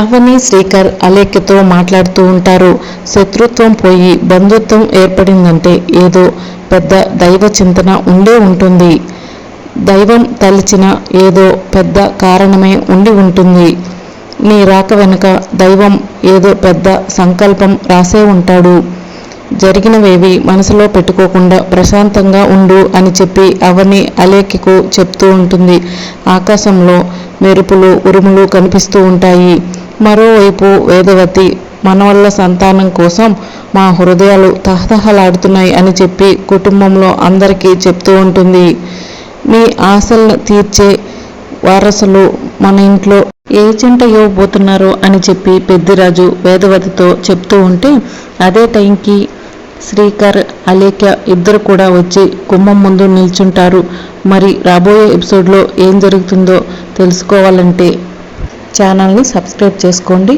అవని శ్రీకర్ అలేఖ్యతో మాట్లాడుతూ ఉంటారు. శత్రుత్వం పోయి బంధుత్వం ఏర్పడిందంటే ఏదో పెద్ద దైవ చింతన ఉండే ఉంటుంది. దైవం తలిచిన ఏదో పెద్ద కారణమే ఉండి ఉంటుంది. నీ రాక వెనుక దైవం ఏదో పెద్ద సంకల్పం రాసే ఉంటాడు. జరిగినవేవి మనసులో పెట్టుకోకుండా ప్రశాంతంగా ఉండు అని చెప్పి అవని అలేఖ్యకు చెప్తూ ఉంటుంది. ఆకాశంలో మెరుపులు ఉరుములు కనిపిస్తూ ఉంటాయి. మరోవైపు వేదవతి మనవల్ల సంతానం కోసం మా హృదయాలు తహతహలాడుతున్నాయి అని చెప్పి కుటుంబంలో అందరికీ చెప్తూ ఉంటుంది. మీ ఆశలను తీర్చే వారసులు మన ఇంట్లో ఏ జంట ఇవ్వబోతున్నారో అని చెప్పి పెద్దిరాజు వేదవతితో చెప్తూ ఉంటే అదే టైంకి శ్రీకర్ అలేఖ్య ఇద్దరు కూడా వచ్చి గుమ్మం ముందు నిల్చుంటారు. మరి రాబోయే ఎపిసోడ్లో ఏం జరుగుతుందో తెలుసుకోవాలంటే ఛానల్ని సబ్స్క్రైబ్ చేసుకోండి.